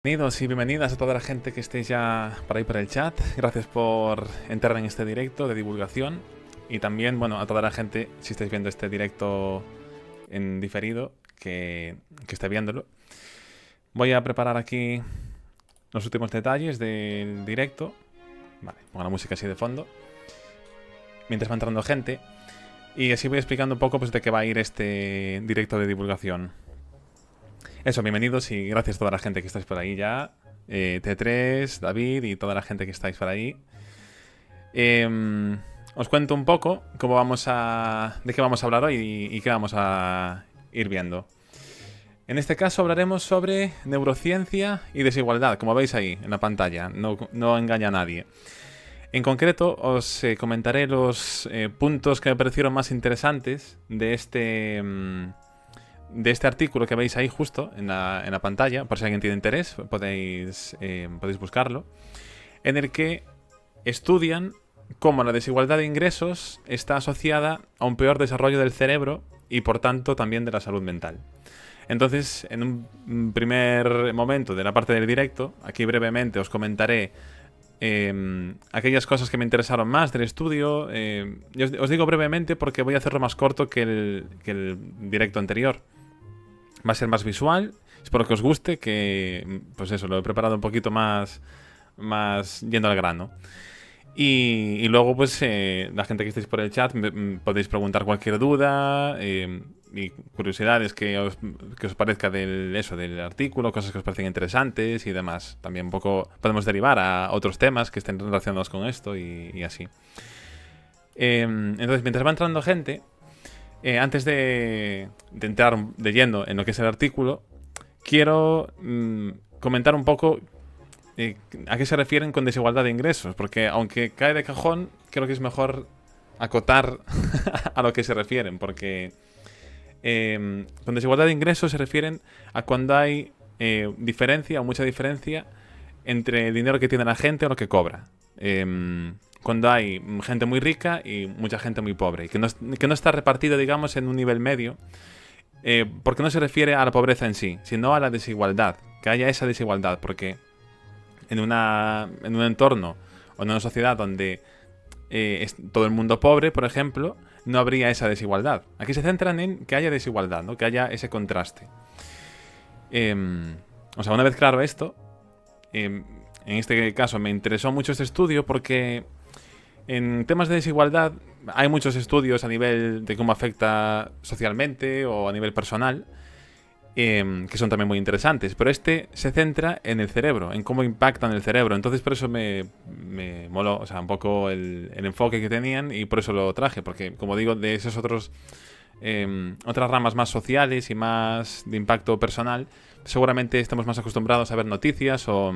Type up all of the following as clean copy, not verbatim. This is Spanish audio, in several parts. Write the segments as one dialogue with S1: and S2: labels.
S1: Bienvenidos y bienvenidas a toda la gente que estéis ya por ahí por el chat. Gracias por entrar en este directo de divulgación. Y también, bueno, a toda la gente, si estáis viendo este directo en diferido, que esté viéndolo. Voy a preparar aquí los últimos detalles del directo. Vale, pongo la música así de fondo. Mientras va entrando gente. Y así voy explicando un poco pues, de qué va a ir este directo de divulgación. Eso, bienvenidos y gracias a toda la gente que estáis por ahí ya. T3, David y toda la gente que estáis por ahí. Os cuento un poco de qué vamos a hablar hoy y qué vamos a ir viendo. En este caso hablaremos sobre neurociencia y desigualdad, como veis ahí en la pantalla. No engaña a nadie. En concreto, os comentaré los puntos que me parecieron más interesantes de este artículo que veis ahí justo en la pantalla. Por si alguien tiene interés, podéis buscarlo. En el que estudian cómo la desigualdad de ingresos está asociada a un peor desarrollo del cerebro y por tanto también de la salud mental. Entonces, en un primer momento de la parte del directo, aquí brevemente os comentaré aquellas cosas que me interesaron más del estudio. Os digo brevemente porque voy a hacerlo más corto que el directo anterior. Va a ser más visual, espero que os guste, que pues eso, lo he preparado un poquito más yendo al grano. Y luego pues la gente que estéis por el chat podéis preguntar cualquier duda y curiosidades que os parezca del artículo, cosas que os parecen interesantes y demás. También un poco podemos derivar a otros temas que estén relacionados con esto y así. Entonces, mientras va entrando gente, antes de entrar de lleno en lo que es el artículo, quiero comentar un poco a qué se refieren con desigualdad de ingresos, porque aunque cae de cajón, creo que es mejor acotar a lo que se refieren, porque con desigualdad de ingresos se refieren a cuando hay diferencia o mucha diferencia entre el dinero que tiene la gente o lo que cobra. Cuando hay gente muy rica y mucha gente muy pobre, y que no está repartido, digamos, en un nivel medio, porque no se refiere a la pobreza en sí, sino a la desigualdad, que haya esa desigualdad, porque en un entorno o en una sociedad donde es todo el mundo pobre, por ejemplo, no habría esa desigualdad. Aquí se centran en que haya desigualdad, ¿no? Que haya ese contraste. Una vez claro esto, en este caso me interesó mucho este estudio porque en temas de desigualdad hay muchos estudios a nivel de cómo afecta socialmente o a nivel personal, que son también muy interesantes, pero este se centra en el cerebro, en cómo impacta en el cerebro. Entonces por eso me moló, un poco el enfoque que tenían, y por eso lo traje, porque como digo, de esos otras ramas más sociales y más de impacto personal, seguramente estamos más acostumbrados a ver noticias o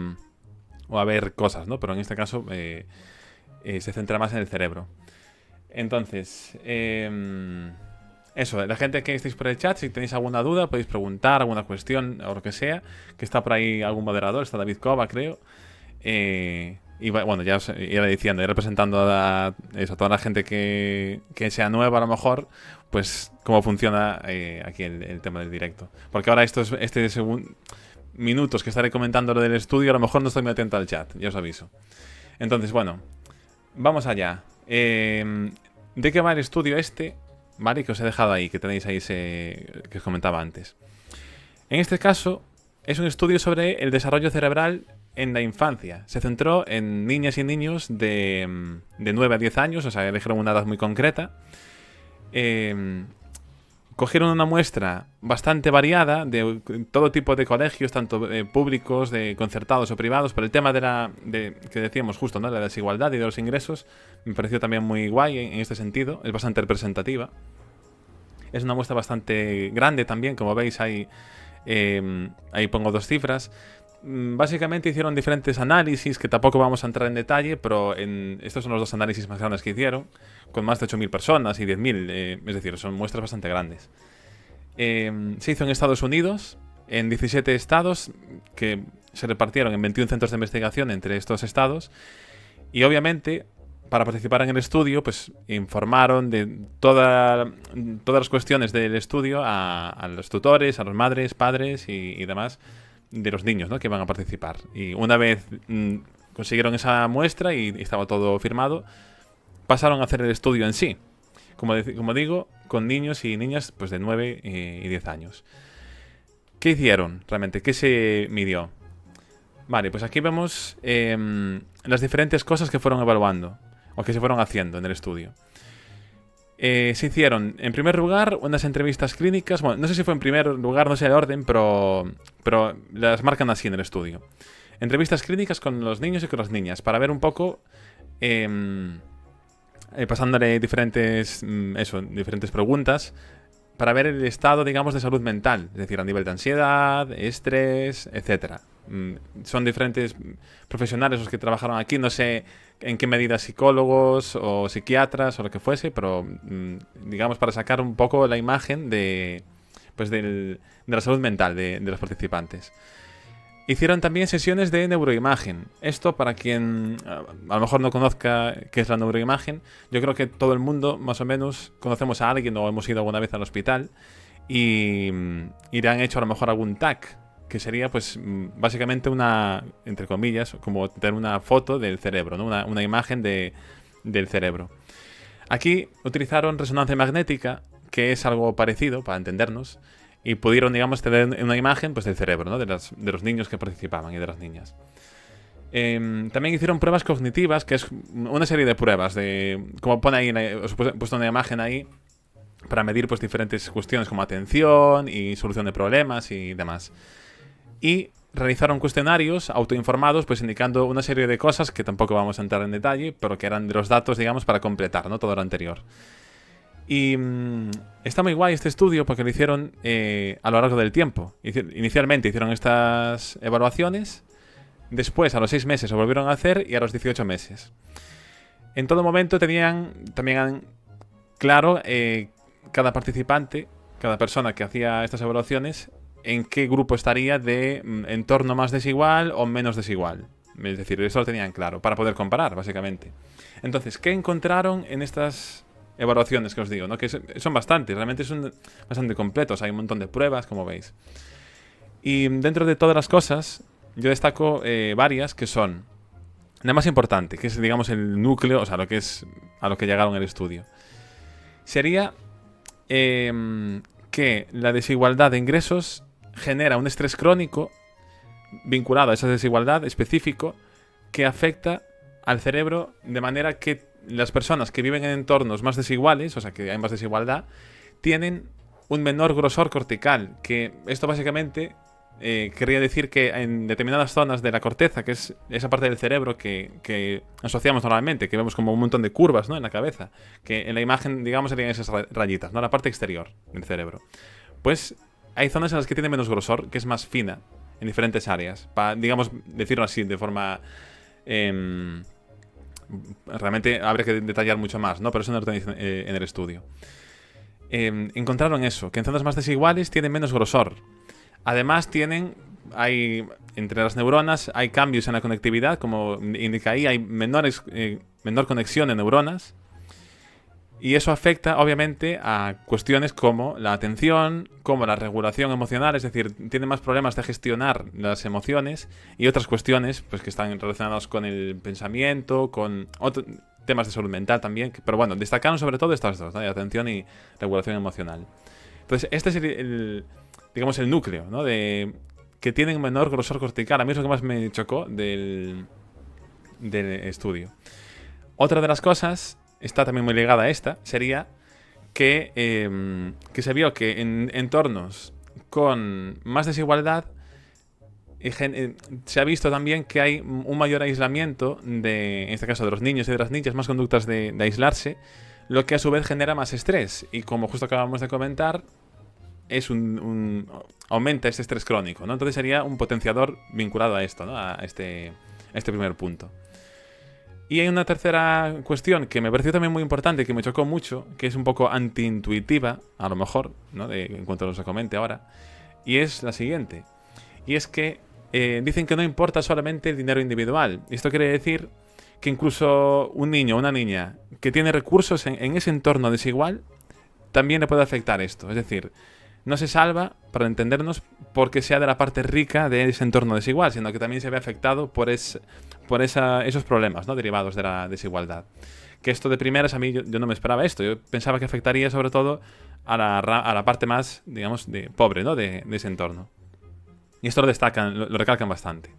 S1: a ver cosas, ¿no? Pero en este caso se centra más en el cerebro. Entonces, eso, la gente que estéis por el chat, si tenéis alguna duda, podéis preguntar, alguna cuestión o lo que sea, que está por ahí algún moderador, está David Cova, creo. Y bueno, ya os iré diciendo, iré presentando a toda la gente que sea nueva a lo mejor, pues cómo funciona aquí el tema del directo. Porque ahora minutos que estaré comentando lo del estudio, a lo mejor no estoy muy atento al chat, ya os aviso. Entonces, bueno, vamos allá. ¿De qué va el estudio este? ¿Vale? Que os he dejado ahí, que tenéis ahí que os comentaba antes. En este caso, es un estudio sobre el desarrollo cerebral en la infancia. Se centró en niñas y niños de 9 a 10 años, o sea, eligieron una edad muy concreta. Cogieron una muestra bastante variada de todo tipo de colegios, tanto públicos, de concertados o privados, por el tema que decíamos justo, ¿no? De la desigualdad y de los ingresos. Me pareció también muy guay en este sentido, es bastante representativa. Es una muestra bastante grande también, como veis ahí pongo 2 cifras. Básicamente hicieron diferentes análisis, que tampoco vamos a entrar en detalle, pero estos son los 2 análisis más grandes que hicieron, con más de 8.000 personas y 10.000, es decir, son muestras bastante grandes. Se hizo en Estados Unidos, en 17 estados, que se repartieron en 21 centros de investigación entre estos estados, y obviamente, para participar en el estudio, pues informaron de todas las cuestiones del estudio a los tutores, a los madres, padres y demás, de los niños, ¿no?, que van a participar. Y una vez consiguieron esa muestra y estaba todo firmado, pasaron a hacer el estudio en sí. Como digo, con niños y niñas pues de 9 y 10 años. ¿Qué hicieron realmente? ¿Qué se midió? Vale, pues aquí vemos las diferentes cosas que fueron evaluando o que se fueron haciendo en el estudio. Se hicieron, en primer lugar, unas entrevistas clínicas. Bueno, no sé si fue en primer lugar, no sé el orden, pero las marcan así en el estudio. Entrevistas clínicas con los niños y con las niñas, para ver un poco, pasándole diferentes preguntas, para ver el estado, digamos, de salud mental. Es decir, a nivel de ansiedad, estrés, etcétera. Son diferentes profesionales los que trabajaron aquí. No sé en qué medida psicólogos o psiquiatras o lo que fuese, pero digamos para sacar un poco la imagen de la salud mental de los participantes. Hicieron también sesiones de neuroimagen. Esto, para quien a lo mejor no conozca qué es la neuroimagen, yo creo que todo el mundo, más o menos, conocemos a alguien o hemos ido alguna vez al hospital y le han hecho a lo mejor algún TAC, que sería pues básicamente una, entre comillas, como tener una foto del cerebro, ¿no? Una imagen del cerebro. Aquí utilizaron resonancia magnética, que es algo parecido, para entendernos, y pudieron, digamos, tener una imagen pues del cerebro, ¿no?, de los niños que participaban y de las niñas. También hicieron pruebas cognitivas, que es una serie de pruebas, como pone ahí, os he puesto una imagen ahí, para medir pues diferentes cuestiones como atención y solución de problemas y demás. Y realizaron cuestionarios autoinformados, pues indicando una serie de cosas que tampoco vamos a entrar en detalle, pero que eran de los datos, digamos, para completar, ¿no?, todo lo anterior. Y está muy guay este estudio porque lo hicieron a lo largo del tiempo. Inicialmente hicieron estas evaluaciones, después a los 6 meses lo volvieron a hacer y a los 18 meses. En todo momento tenían también claro cada participante, cada persona que hacía estas evaluaciones, en qué grupo estaría de entorno más desigual o menos desigual. Es decir, eso lo tenían claro, para poder comparar, básicamente. Entonces, ¿qué encontraron en estas evaluaciones que os digo, ¿no? Que son bastantes, realmente son bastante completos, hay un montón de pruebas, como veis. Y dentro de todas las cosas, yo destaco varias que son la más importante, que es, digamos, el núcleo, o sea, a lo que llegaron el estudio. Sería que la desigualdad de ingresos genera un estrés crónico vinculado a esa desigualdad específico que afecta al cerebro de manera que las personas que viven en entornos más desiguales, o sea, que hay más desigualdad, tienen un menor grosor cortical, que esto básicamente querría decir que en determinadas zonas de la corteza, que es esa parte del cerebro que asociamos normalmente, que vemos como un montón de curvas, ¿no?, en la cabeza, que en la imagen, digamos, serían esas rayitas, ¿no?, la parte exterior del cerebro. Pues hay zonas en las que tiene menos grosor, que es más fina, en diferentes áreas, para, digamos, decirlo así, de forma... realmente habría que detallar mucho más, ¿no?, pero eso no lo tenéis en el estudio. Encontraron eso, que en zonas más desiguales tienen menos grosor. Además entre las neuronas hay cambios en la conectividad, como indica ahí, hay menor conexión de neuronas. Y eso afecta, obviamente, a cuestiones como la atención, como la regulación emocional, es decir, tienen más problemas de gestionar las emociones y otras cuestiones pues que están relacionadas con el pensamiento, con otros temas de salud mental también. Pero bueno, destacaron sobre todo estas dos, ¿no?, de atención y regulación emocional. Entonces, este es digamos, el núcleo, ¿no?, de que tienen menor grosor cortical. A mí es lo que más me chocó del estudio. Otra de las cosas, está también muy ligada a esta, sería que se vio que en entornos con más desigualdad se ha visto también que hay un mayor aislamiento en este caso de los niños y de las niñas, más conductas de aislarse, lo que a su vez genera más estrés. Y como justo acabamos de comentar, aumenta este estrés crónico, ¿no? Entonces sería un potenciador vinculado a esto, ¿no?, a este primer punto. Y hay una tercera cuestión que me pareció también muy importante, que me chocó mucho, que es un poco antiintuitiva, a lo mejor, ¿no?, en cuanto os comente ahora, y es la siguiente. Y es que dicen que no importa solamente el dinero individual. Esto quiere decir que incluso un niño o una niña que tiene recursos en ese entorno desigual, también le puede afectar esto. Es decir, no se salva, para entendernos, porque sea de la parte rica de ese entorno desigual, sino que también se ve afectado por esos problemas, ¿no?, derivados de la desigualdad. Que esto de primeras a mí yo no me esperaba esto. Yo pensaba que afectaría sobre todo a la parte más, digamos, pobre, ¿no?, de ese entorno. Y esto lo destacan, lo recalcan bastante.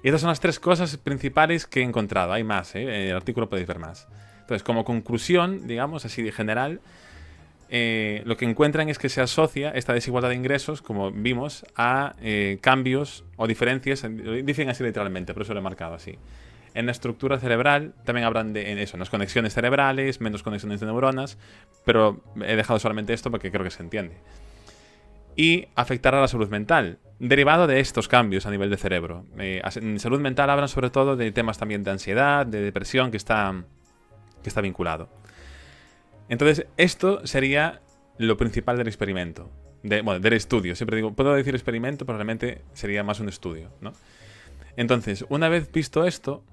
S1: Y estas son las 3 cosas principales que he encontrado. Hay más, ¿eh? En el artículo podéis ver más. Entonces, como conclusión, digamos, así de general, lo que encuentran es que se asocia esta desigualdad de ingresos, como vimos, a cambios o diferencias, dicen así literalmente, pero eso lo he marcado así. En la estructura cerebral también hablan de en las conexiones cerebrales, menos conexiones de neuronas, pero he dejado solamente esto porque creo que se entiende. Y afectar a la salud mental, derivado de estos cambios a nivel de cerebro. En salud mental hablan sobre todo de temas también de ansiedad, de depresión, que está vinculado. Entonces, esto sería lo principal del experimento. Del estudio. Siempre digo, puedo decir experimento, pero realmente sería más un estudio, ¿no? Entonces, una vez visto esto,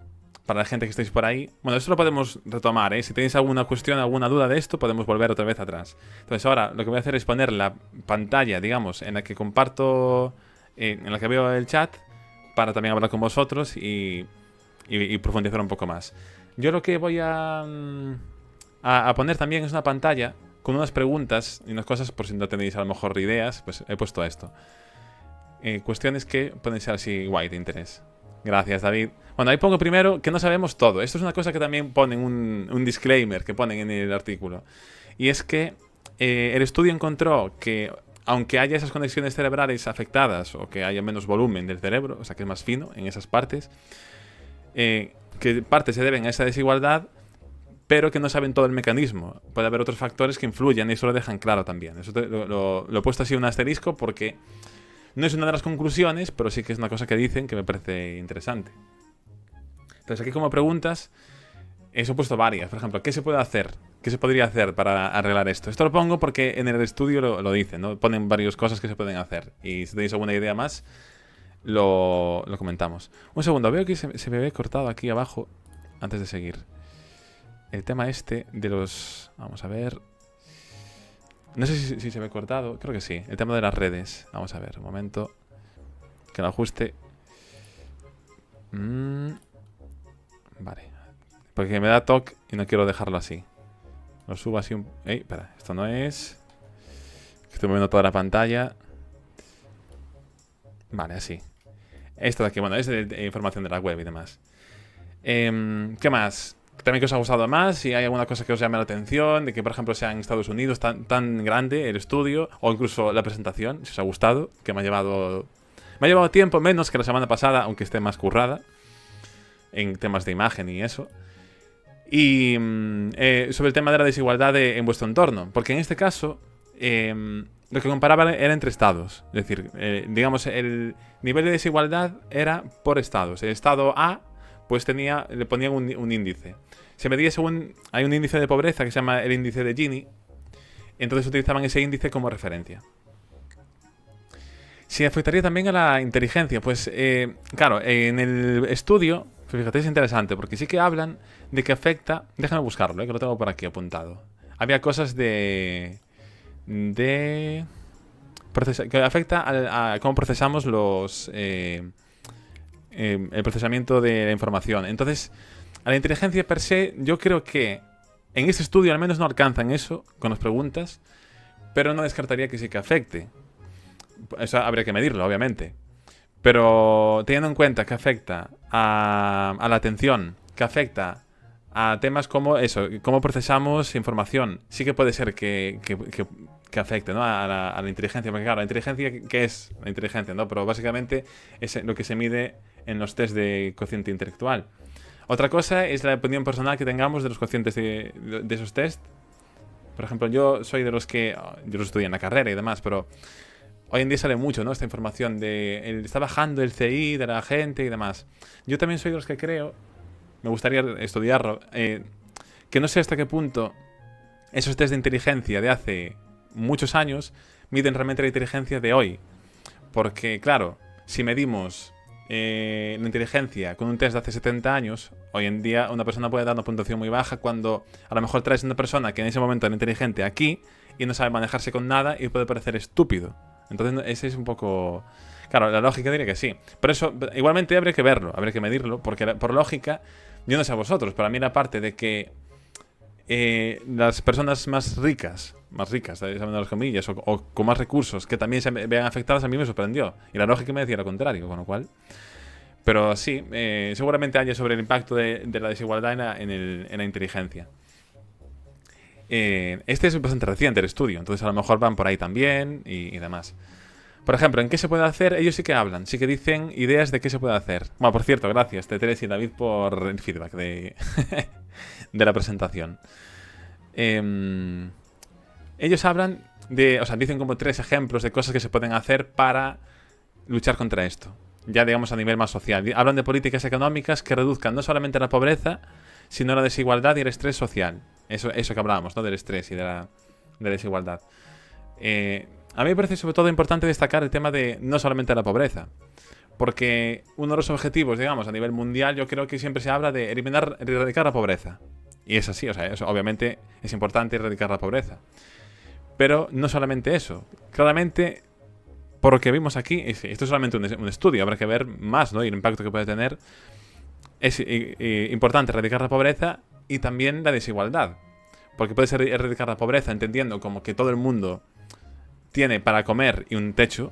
S1: para la gente que estáis por ahí, bueno, esto lo podemos retomar, ¿eh? Si tenéis alguna cuestión, alguna duda de esto, podemos volver otra vez atrás. Entonces, ahora lo que voy a hacer es poner la pantalla, digamos, en la que comparto, en la que veo el chat, para también hablar con vosotros y profundizar un poco más. Yo lo que voy a poner también es una pantalla con unas preguntas y unas cosas, por si no tenéis a lo mejor ideas, pues he puesto esto. Cuestiones que pueden ser así guay, de interés. Gracias, David. Bueno, ahí pongo primero que no sabemos todo. Esto es una cosa que también ponen un disclaimer que ponen en el artículo. Y es que el estudio encontró que aunque haya esas conexiones cerebrales afectadas o que haya menos volumen del cerebro, o sea que es más fino en esas partes, que partes se deben a esa desigualdad, pero que no saben todo el mecanismo. Puede haber otros factores que influyen y eso lo dejan claro también. Eso lo he puesto así un asterisco porque no es una de las conclusiones, pero sí que es una cosa que dicen que me parece interesante. Entonces aquí como preguntas, he puesto varias. Por ejemplo, ¿qué se puede hacer? ¿Qué se podría hacer para arreglar esto? Esto lo pongo porque en el estudio lo dicen, ¿no? Ponen varias cosas que se pueden hacer. Y si tenéis alguna idea más, lo comentamos. Un segundo, veo que se me ve cortado aquí abajo antes de seguir. El tema este de los... Vamos a ver... No sé si se ve cortado, creo que sí. El tema de las redes. Vamos a ver, un momento. Que lo ajuste. Vale. Porque me da toque y no quiero dejarlo así. Lo subo así un... espera, esto no es... Estoy moviendo toda la pantalla. Vale, así. Esto de aquí, bueno, es de información de la web y demás. ¿Qué más? También que os ha gustado más, si hay alguna cosa que os llame la atención, de que por ejemplo sea en Estados Unidos tan grande el estudio, o incluso la presentación, si os ha gustado, que me ha llevado tiempo, menos que la semana pasada, aunque esté más currada, en temas de imagen y eso. Y sobre el tema de la desigualdad en vuestro entorno, porque en este caso lo que comparaba era entre estados, es decir, digamos, el nivel de desigualdad era por estados. El estado A pues le ponían un índice. Se medía según... Hay un índice de pobreza que se llama el índice de Gini. Entonces utilizaban ese índice como referencia. Si afectaría también a la inteligencia, pues claro, en el estudio, fíjate, es interesante, porque sí que hablan de que afecta... Déjame buscarlo, que lo tengo por aquí apuntado. Había cosas que afecta a cómo procesamos el procesamiento de la información. Entonces, a la inteligencia per se, yo creo que en este estudio al menos no alcanzan eso con las preguntas, pero no descartaría que sí que afecte. Eso habría que medirlo, obviamente. Pero teniendo en cuenta que afecta a la atención, que afecta a temas como eso, cómo procesamos información, sí que puede ser que afecte, ¿no?, a la inteligencia. Porque claro, la inteligencia, ¿qué es la inteligencia, no? Pero básicamente es lo que se mide en los test de cociente intelectual. Otra cosa es la opinión personal que tengamos de los cocientes de esos test. Por ejemplo, yo soy de los que... Yo los estudié en la carrera y demás, pero hoy en día sale mucho, ¿no?, esta información de... está bajando el CI de la gente y demás. Yo también soy de los que creo... Me gustaría estudiarlo. Que no sé hasta qué punto esos test de inteligencia de hace muchos años miden realmente la inteligencia de hoy. Porque, claro, si medimos la inteligencia con un test de hace 70 años, hoy en día una persona puede dar una puntuación muy baja cuando a lo mejor traes una persona que en ese momento era inteligente aquí y no sabe manejarse con nada y puede parecer estúpido. Entonces ese es un poco... Claro, la lógica diría que sí. Pero eso, igualmente habría que verlo, habría que medirlo, porque por lógica, yo no sé a vosotros, pero a mí la parte de que las personas más ricas, de las comillas, o con más recursos, que también se vean afectadas, a mí me sorprendió. Y la lógica me decía lo contrario, con lo cual... Pero sí, seguramente haya sobre el impacto de la desigualdad en la inteligencia. Este es bastante reciente el estudio, entonces a lo mejor van por ahí también y demás. Por ejemplo, ¿en qué se puede hacer? Ellos sí que hablan, sí que dicen ideas de qué se puede hacer. Bueno, por cierto, gracias, Teres y David, por el feedback de la presentación. Ellos hablan de... O sea, dicen como 3 ejemplos de cosas que se pueden hacer para luchar contra esto. Ya, digamos, a nivel más social. Hablan de políticas económicas que reduzcan no solamente la pobreza, sino la desigualdad y el estrés social. Eso que hablábamos, ¿no? Del estrés y de la desigualdad. A mí me parece sobre todo importante destacar el tema de no solamente la pobreza. Porque uno de los objetivos, digamos, a nivel mundial, yo creo que siempre se habla de erradicar la pobreza. Y es así, o sea, eso, obviamente es importante erradicar la pobreza. Pero no solamente eso. Claramente, por lo que vimos aquí, esto es solamente un estudio, habrá que ver más, ¿no? Y el impacto que puede tener. Es importante erradicar la pobreza y también la desigualdad. Porque puedes erradicar la pobreza entendiendo como que todo el mundo tiene para comer y un techo,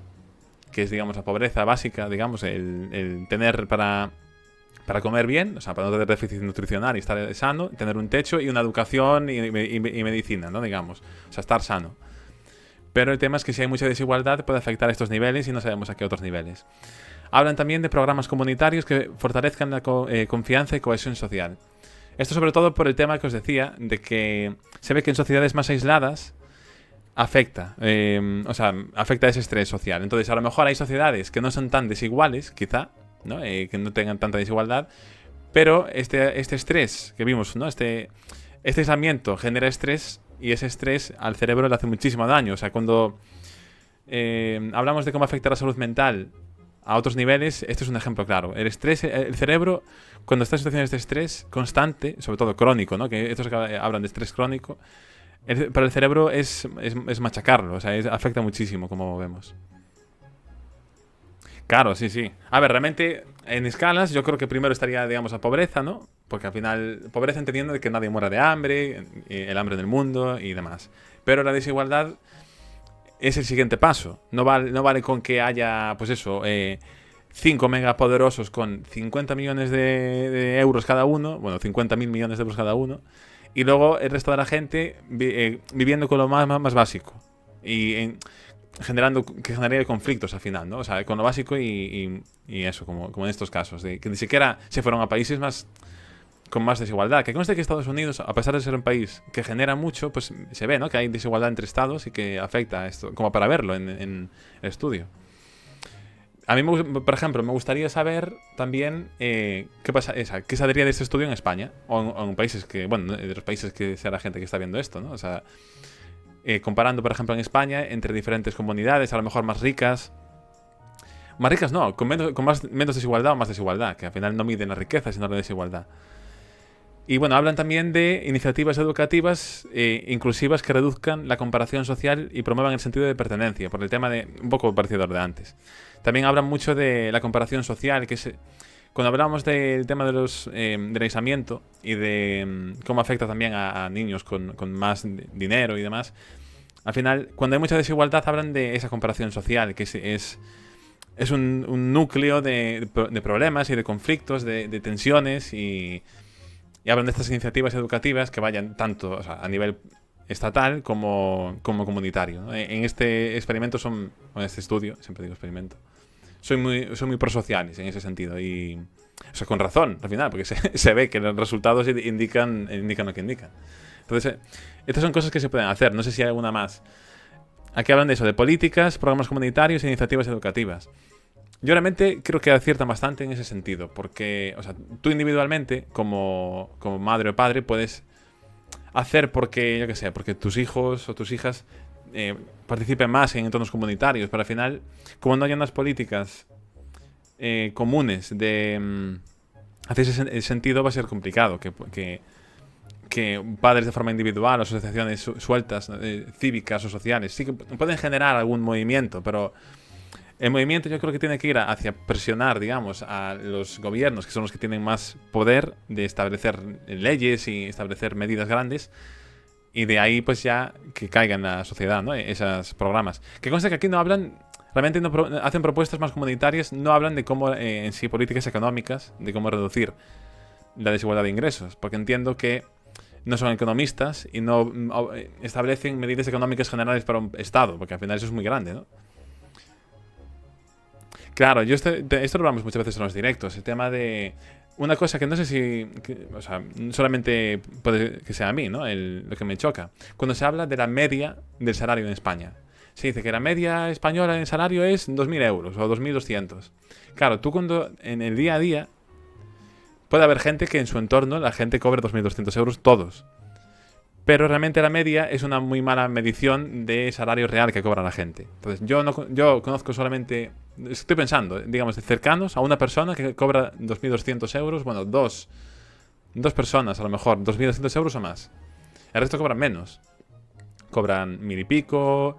S1: que es, digamos, la pobreza básica, digamos, el tener para comer bien, o sea, para no tener déficit nutricional y estar sano, tener un techo y una educación y medicina, ¿no? Digamos, o sea, estar sano. Pero el tema es que si hay mucha desigualdad puede afectar a estos niveles y no sabemos a qué otros niveles. Hablan también de programas comunitarios que fortalezcan la confianza y cohesión social. Esto sobre todo por el tema que os decía, de que se ve que en sociedades más aisladas afecta ese estrés social. Entonces, a lo mejor hay sociedades que no son tan desiguales, quizá, ¿no? Que no tengan tanta desigualdad, pero este estrés que vimos, ¿no? Este aislamiento genera estrés y ese estrés al cerebro le hace muchísimo daño. O sea, cuando hablamos de cómo afecta la salud mental a otros niveles, este es un ejemplo claro. El estrés, el cerebro, cuando está en situaciones de estrés constante, sobre todo crónico, ¿no? Que estos que hablan de estrés crónico, para el cerebro es machacarlo, o sea, afecta muchísimo, como vemos. Claro, sí, sí. A ver, realmente, en escalas, yo creo que primero estaría, digamos, la pobreza, ¿no? Porque al final, pobreza entendiendo de que nadie muera de hambre, el hambre en el mundo y demás. Pero la desigualdad es el siguiente paso. No vale con que haya, pues eso, 5 megapoderosos con 50 millones de euros cada uno, bueno, 50.000 millones de euros cada uno, y luego el resto de la gente viviendo con lo más básico. Y generaría conflictos al final, ¿no? O sea, con lo básico y eso, como en estos casos, de que ni siquiera se fueron a países con más desigualdad. Que conste que Estados Unidos, a pesar de ser un país que genera mucho, pues se ve, ¿no? Que hay desigualdad entre estados y que afecta a esto, como para verlo en el estudio. A mí, por ejemplo, me gustaría saber también qué saldría de este estudio en España o en países que, bueno, de los países que sea la gente que está viendo esto, ¿no? O sea, comparando, por ejemplo, en España entre diferentes comunidades, a lo mejor más ricas. Más ricas no, con menos desigualdad o más desigualdad, que al final no miden la riqueza, sino la desigualdad. Y bueno, hablan también de iniciativas educativas inclusivas que reduzcan la comparación social y promuevan el sentido de pertenencia, por el tema de un poco parecido al de antes. También hablan mucho de la comparación social, cuando hablamos del tema del aislamiento y de cómo afecta también a niños con más dinero y demás, al final, cuando hay mucha desigualdad, hablan de esa comparación social, que es un núcleo de problemas y de conflictos, de tensiones y hablan de estas iniciativas educativas que vayan tanto, o sea, a nivel estatal como comunitario, ¿no? En este experimento en este estudio, siempre digo experimento, son muy prosociales en ese sentido y, o sea, con razón al final, porque se ve que los resultados indican lo que indican. Entonces, estas son cosas que se pueden hacer, no sé si hay alguna más. Aquí hablan de eso, de políticas, programas comunitarios e iniciativas educativas. Yo realmente creo que aciertan bastante en ese sentido, porque, o sea, tú individualmente, como madre o padre, puedes hacer porque tus hijos o tus hijas participen más en entornos comunitarios, pero al final, como no hay unas políticas comunes hacia ese sentido, va a ser complicado que que padres de forma individual o asociaciones sueltas, cívicas o sociales, sí que pueden generar algún movimiento, pero el movimiento yo creo que tiene que ir hacia presionar, digamos, a los gobiernos, que son los que tienen más poder de establecer leyes y establecer medidas grandes, y de ahí pues ya que caiga en la sociedad, ¿no? Esos programas. Que consta que aquí no hablan, realmente no hacen propuestas más comunitarias, no hablan de cómo en sí políticas económicas, de cómo reducir la desigualdad de ingresos, porque entiendo que no son economistas y no establecen medidas económicas generales para un Estado, porque al final eso es muy grande, ¿no? Claro, esto lo hablamos muchas veces en los directos, el tema de... Una cosa que no sé si... o sea, solamente puede que sea a mí, ¿no? Lo que me choca. Cuando se habla de la media del salario en España. Se dice que la media española en salario es 2.000 euros o 2.200. Claro, tú cuando en el día a día puede haber gente que en su entorno la gente cobre 2.200 euros todos. Pero realmente la media es una muy mala medición de salario real que cobra la gente. Entonces, yo conozco solamente... Estoy pensando, digamos, de cercanos a una persona que cobra 2.200 euros. Bueno, dos personas a lo mejor, 2.200 euros o más. El resto cobran menos. Cobran 1.000 y pico.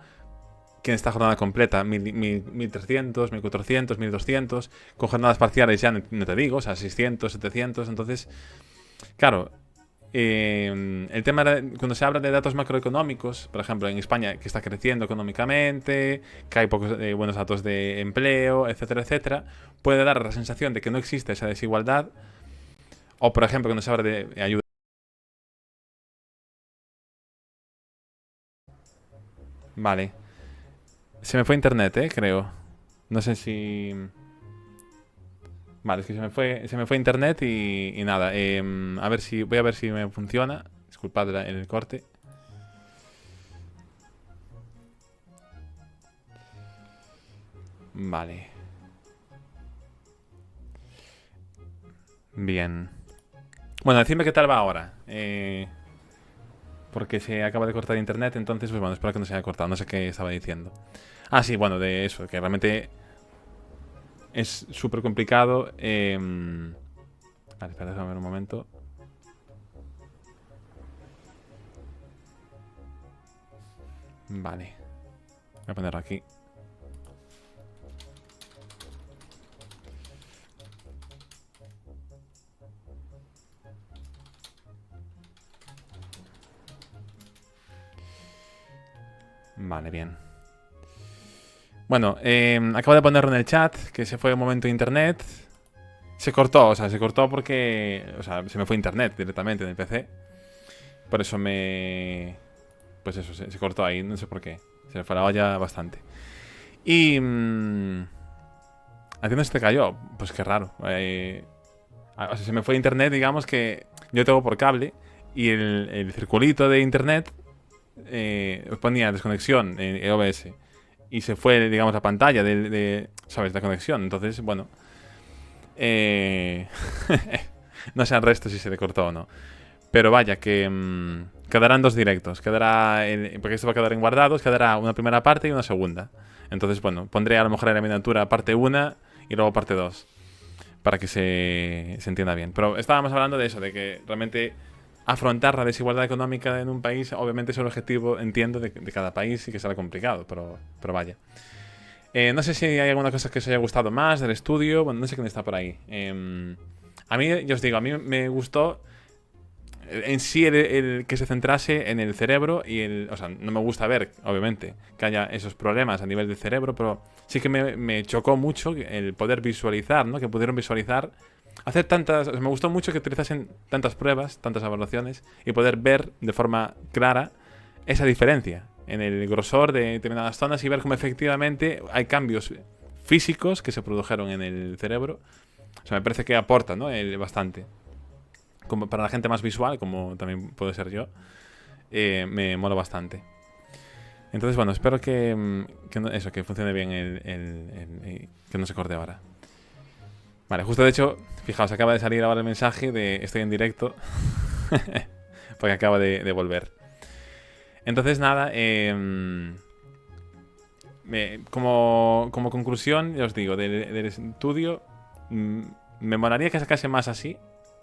S1: Quien está jornada completa, 1.300, 1.400, 1.200. Con jornadas parciales ya no te digo, o sea, 600, 700. Entonces, claro... el tema cuando se habla de datos macroeconómicos, por ejemplo, en España que está creciendo económicamente, que hay pocos buenos datos de empleo, etcétera, etcétera, puede dar la sensación de que no existe esa desigualdad. O, por ejemplo, cuando se habla de ayuda. Vale. Se me fue internet, creo. No sé si... Vale, es que se me fue internet y nada. Voy a ver si me funciona. Disculpad el corte. Vale. Bien. Bueno, decidme qué tal va ahora. Porque se acaba de cortar internet, entonces, pues bueno, espero que no se haya cortado. No sé qué estaba diciendo. Ah, sí, bueno, de eso, que realmente es súper complicado. Vale, espera, déjame ver un momento. Vale. Voy a ponerlo aquí. Vale, bien. Bueno, acabo de ponerlo en el chat, que se fue un momento de internet. Se cortó, o sea, se cortó porque... O sea, se me fue internet directamente en el PC. Por eso pues eso, se cortó ahí, no sé por qué. Se me fue la olla bastante. Y... ¿a ti no se te cayó? Pues qué raro. O sea, se me fue internet, digamos que yo tengo por cable y el circulito de internet ponía desconexión en OBS y se fue, digamos, la pantalla ¿sabes? La conexión. Entonces, bueno, no sé al resto si se le cortó o no. Pero vaya, que quedarán dos directos. Porque esto va a quedar en guardados, quedará una primera parte y una segunda. Entonces, bueno, pondré a lo mejor en la miniatura parte 1 y luego parte 2 para que se entienda bien. Pero estábamos hablando de eso, de que realmente afrontar la desigualdad económica en un país, obviamente es el objetivo, entiendo, de cada país y que será complicado, pero vaya. No sé si hay alguna cosa que os haya gustado más del estudio. Bueno, no sé quién está por ahí. A mí, yo os digo, a mí me gustó en sí el que se centrase en el cerebro o sea, no me gusta ver, obviamente, que haya esos problemas a nivel del cerebro, pero sí que me chocó mucho el poder visualizar, ¿no? Que pudieron visualizar, hacer tantas... O sea, me gustó mucho que utilizasen tantas pruebas, tantas evaluaciones, y poder ver de forma clara esa diferencia en el grosor de determinadas zonas y ver cómo efectivamente hay cambios físicos que se produjeron en el cerebro. O sea, me parece que aporta, ¿no? Bastante. Como para la gente más visual, como también puedo ser yo, me mola bastante. Entonces, bueno, espero que que funcione bien que no se corte ahora. Vale, justo de hecho, fijaos, acaba de salir ahora el mensaje de estoy en directo, porque acaba de volver. Entonces, nada, como conclusión, ya os digo, del estudio, me molaría que sacase más así.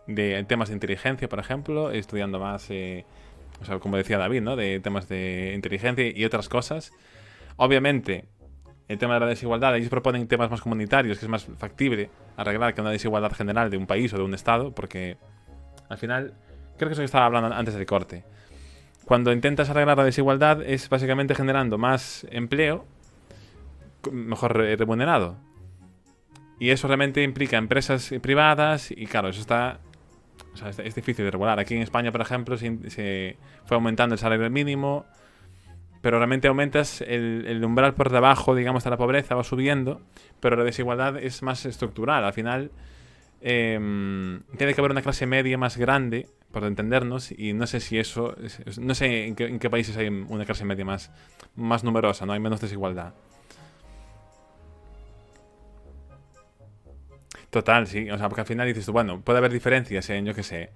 S1: de temas de inteligencia, por ejemplo, estudiando más, o sea, como decía David, ¿no? De temas de inteligencia y otras cosas. Obviamente, el tema de la desigualdad, ellos proponen temas más comunitarios, que es más factible arreglar que una desigualdad general de un país o de un estado, porque al final, creo que eso que estaba hablando antes del corte. Cuando intentas arreglar la desigualdad es básicamente generando más empleo, mejor remunerado. Y eso realmente implica empresas privadas y claro, eso está... O sea, es difícil de regular. Aquí en España, por ejemplo, se fue aumentando el salario mínimo, pero realmente aumentas el umbral por debajo, digamos, de la pobreza, va subiendo, pero la desigualdad es más estructural. Al final, tiene que haber una clase media más grande, por entendernos, y no sé si eso... No sé en qué países hay una clase media más numerosa, ¿no? Hay menos desigualdad. Total, sí. O sea, porque al final dices tú, bueno, puede haber diferencias en, yo qué sé.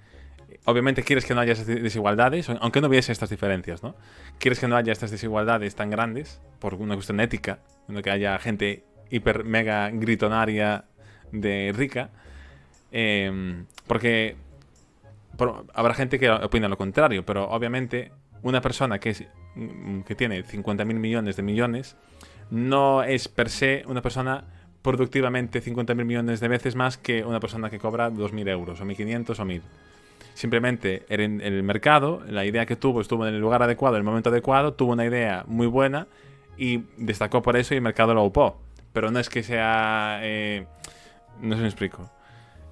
S1: Obviamente quieres que no haya esas desigualdades, aunque no hubiese estas diferencias, ¿no? Quieres que no haya estas desigualdades tan grandes, por una cuestión ética, en la que haya gente hiper, mega gritonaria de rica, porque habrá gente que opina lo contrario, pero obviamente una persona que tiene 50.000 millones de millones no es per se una persona productivamente 50.000 millones de veces más que una persona que cobra 2.000 euros o 1.500 o 1.000. Simplemente en el mercado, la idea que tuvo estuvo en el lugar adecuado, en el momento adecuado, tuvo una idea muy buena y destacó por eso y el mercado lo upó. Pero no es que sea... no sé si me explico.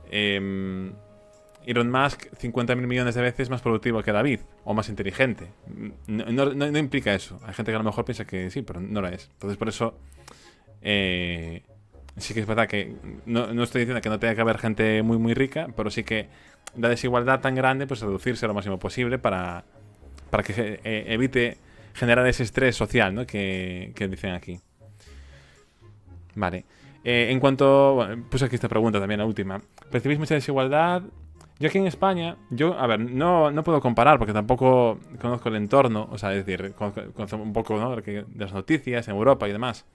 S1: Elon Musk 50.000 millones de veces más productivo que David o más inteligente. No implica eso. Hay gente que a lo mejor piensa que sí, pero no lo es. Entonces por eso... sí que es verdad que no estoy diciendo que no tenga que haber gente muy muy rica, pero sí que la desigualdad tan grande, pues reducirse lo máximo posible para que se evite generar ese estrés social, ¿no? que dicen aquí. Vale. En cuanto... Bueno, puse aquí esta pregunta también, la última. ¿Percibís mucha desigualdad? Yo aquí en España, a ver, no puedo comparar porque tampoco conozco el entorno, o sea, es decir, conozco un poco, ¿no?, de las noticias en Europa y demás.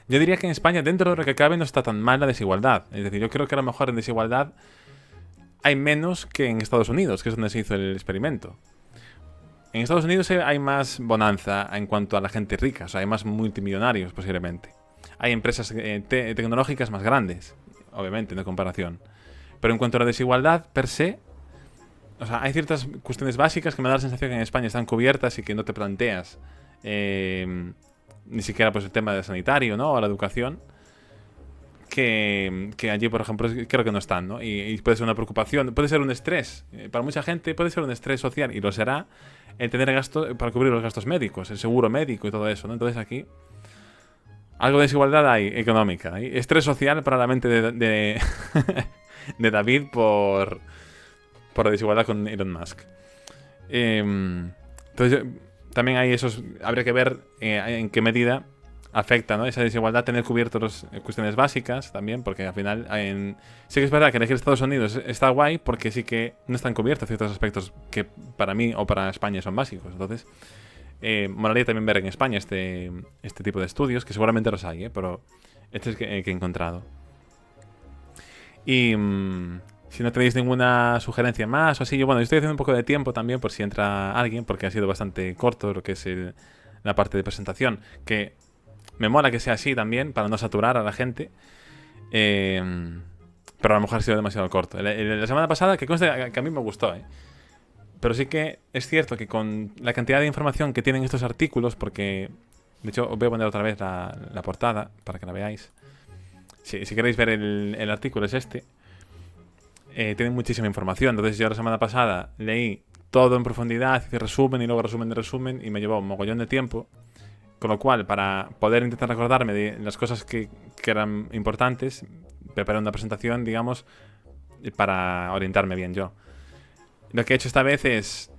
S1: Yo diría que en España, dentro de lo que cabe, no está tan mal la desigualdad. Es decir, yo creo que a lo mejor en desigualdad hay menos que en Estados Unidos, que es donde se hizo el experimento. En Estados Unidos hay más bonanza en cuanto a la gente rica, o sea, hay más multimillonarios posiblemente. Hay empresas tecnológicas más grandes, obviamente, en comparación. Pero en cuanto a la desigualdad per se, o sea, hay ciertas cuestiones básicas que me da la sensación que en España están cubiertas y que no te planteas. Ni siquiera pues el tema del sanitario, ¿no? O la educación. Que allí, por ejemplo, creo que no están, ¿no? Y puede ser una preocupación, puede ser un estrés. Para mucha gente puede ser un estrés social, y lo será el tener gasto para cubrir los gastos médicos, el seguro médico y todo eso, ¿no? Entonces aquí algo de desigualdad hay económica. Hay estrés social para la mente de David por la desigualdad con Elon Musk. Entonces también hay habría que ver en qué medida afecta, ¿no?, esa desigualdad, tener cubiertos las cuestiones básicas también, porque al final sí que es verdad que elegir Estados Unidos está guay porque sí que no están cubiertos ciertos aspectos que para mí o para España son básicos. Entonces molaría también ver en España este tipo de estudios, que seguramente los hay, pero este es que he encontrado. Y si no tenéis ninguna sugerencia más o así, yo estoy haciendo un poco de tiempo también por si entra alguien, porque ha sido bastante corto lo que es la parte de presentación, que me mola que sea así también, para no saturar a la gente. Pero a lo mejor ha sido demasiado corto. La semana pasada, que conste que a mí me gustó, pero sí que es cierto que con la cantidad de información que tienen estos artículos, porque de hecho os voy a poner otra vez la portada para que la veáis. Si queréis ver el artículo es este. Tienen muchísima información. Entonces yo la semana pasada leí todo en profundidad, hice resumen y luego resumen de resumen, y me llevó un mogollón de tiempo. Con lo cual, para poder intentar recordarme de las cosas que eran importantes, preparé una presentación, digamos, para orientarme bien yo. Lo que he hecho esta vez es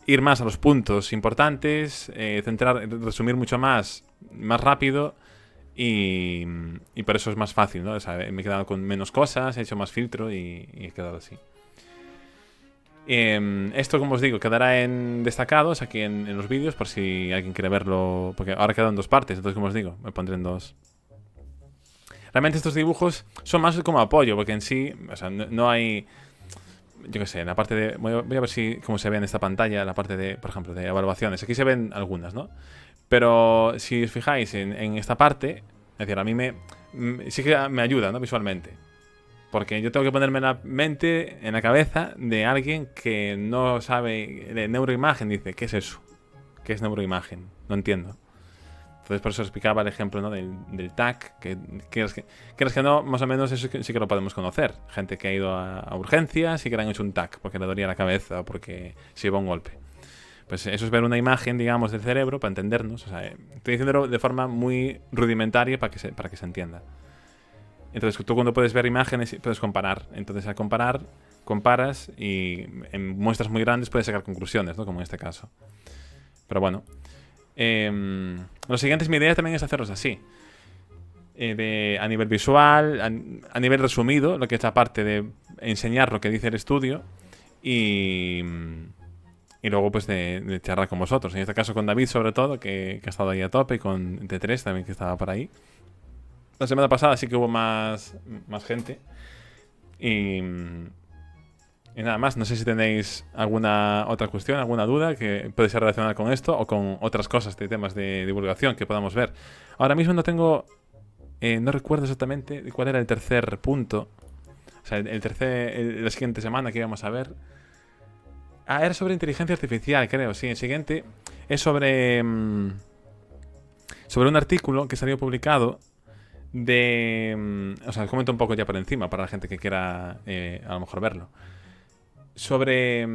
S1: ir más a los puntos importantes, resumir mucho más rápido, y por eso es más fácil, ¿no? O sea, me he quedado con menos cosas, he hecho más filtro y he quedado así. Esto, como os digo, quedará en destacados aquí en los vídeos, por si alguien quiere verlo, porque ahora quedan en dos partes. Entonces, como os digo, me pondré en dos. Realmente estos dibujos son más como apoyo, porque en sí, o sea, no hay... yo qué sé, en la parte de... Voy a ver si cómo se ve en esta pantalla, la parte de, por ejemplo, de evaluaciones. Aquí se ven algunas, ¿no? Pero si os fijáis en esta parte, es decir, a mí sí que me ayuda, ¿no? Visualmente. Porque yo tengo que ponerme en la mente, en la cabeza de alguien que no sabe de neuroimagen. Dice, ¿qué es eso? ¿Qué es neuroimagen? No entiendo. Entonces por eso explicaba el ejemplo, ¿no? del TAC, que no, más o menos eso sí que lo podemos conocer. Gente que ha ido a urgencias y que le han hecho un TAC porque le dolía la cabeza o porque se llevó un golpe. Pues eso es ver una imagen, digamos, del cerebro para entendernos. O sea, estoy diciéndolo de forma muy rudimentaria para que se entienda. Entonces tú cuando puedes ver imágenes puedes comparar. Entonces al comparar, comparas y en muestras muy grandes puedes sacar conclusiones, ¿no? Como en este caso. Pero bueno. Lo siguiente, mi idea también es hacerlos así. A nivel visual, a nivel resumido, lo que es la parte de enseñar lo que dice el estudio y luego pues de charlar con vosotros. En este caso con David sobre todo, que ha estado ahí a tope, y con T3 también, que estaba por ahí. La semana pasada sí que hubo más gente. Y nada más, no sé si tenéis alguna otra cuestión, alguna duda que puede ser relacionada con esto o con otras cosas de temas de divulgación que podamos ver. Ahora mismo no tengo... no recuerdo exactamente cuál era el tercer punto. O sea, la siguiente semana que íbamos a ver. Era sobre inteligencia artificial, creo. Sí, el siguiente es sobre un artículo que salió publicado o sea, comento un poco ya por encima para la gente que quiera a lo mejor verlo. Sobre...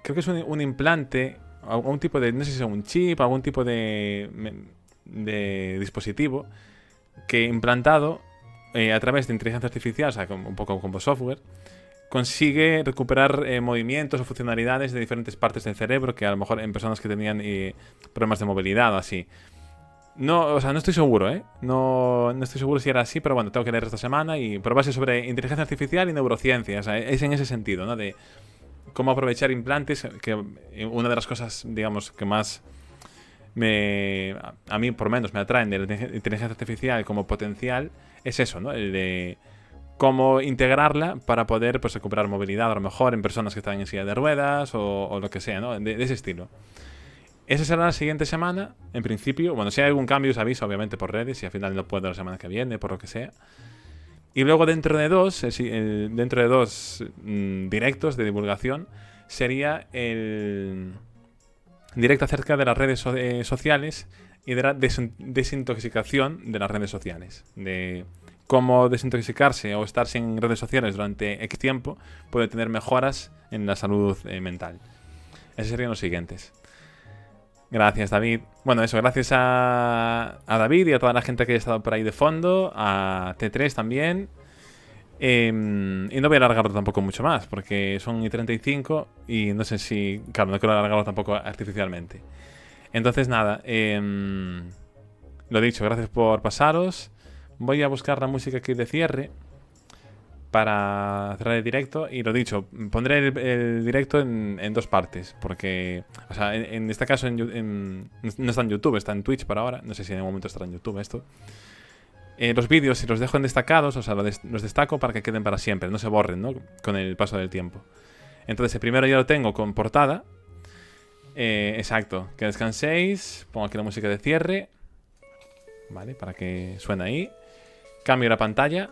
S1: creo que es un implante, algún tipo de... No sé si es un chip, algún tipo de dispositivo que implantado a través de inteligencia artificial, o sea, un poco como software, consigue recuperar movimientos o funcionalidades de diferentes partes del cerebro que a lo mejor en personas que tenían problemas de movilidad o así. No, o sea, no estoy seguro, ¿eh? No estoy seguro si era así, pero bueno, tengo que leer esta semana. Pero va a ser sobre inteligencia artificial y neurociencia. O sea, es en ese sentido, ¿no? De cómo aprovechar implantes, que una de las cosas, digamos, que más a mí, por lo menos, me atraen de la inteligencia artificial como potencial, es eso, ¿no? El de cómo integrarla para poder, pues, recuperar movilidad, a lo mejor, en personas que están en silla de ruedas o lo que sea, ¿no? De ese estilo. Esa será la siguiente semana, en principio. Bueno, si hay algún cambio os aviso, obviamente, por redes. Si al final no puedo la semana que viene, por lo que sea. Y luego dentro de dos directos de divulgación, sería el directo acerca de las redes sociales y de la desintoxicación de las redes sociales. De cómo desintoxicarse o estar sin redes sociales durante X tiempo puede tener mejoras en la salud mental. Esos serían los siguientes. Gracias, David. Bueno, eso, gracias a David y a toda la gente que ha estado por ahí de fondo, a T3 también. Y no voy a alargarlo tampoco mucho más, porque son y 35 y no sé si... Claro, no quiero alargarlo tampoco artificialmente. Entonces, nada, lo dicho, gracias por pasaros. Voy a buscar la música aquí de cierre para cerrar el directo. Y lo dicho, pondré el directo en dos partes. Porque, o sea, en este caso no está en YouTube, está en Twitch por ahora. No sé si en algún momento estará en YouTube esto. Los vídeos, si los dejo en destacados, o sea, los destaco para que queden para siempre, no se borren, ¿no? Con el paso del tiempo. Entonces, el primero ya lo tengo con portada. Exacto, que descanséis. Pongo aquí la música de cierre. Vale, para que suene ahí. Cambio la pantalla.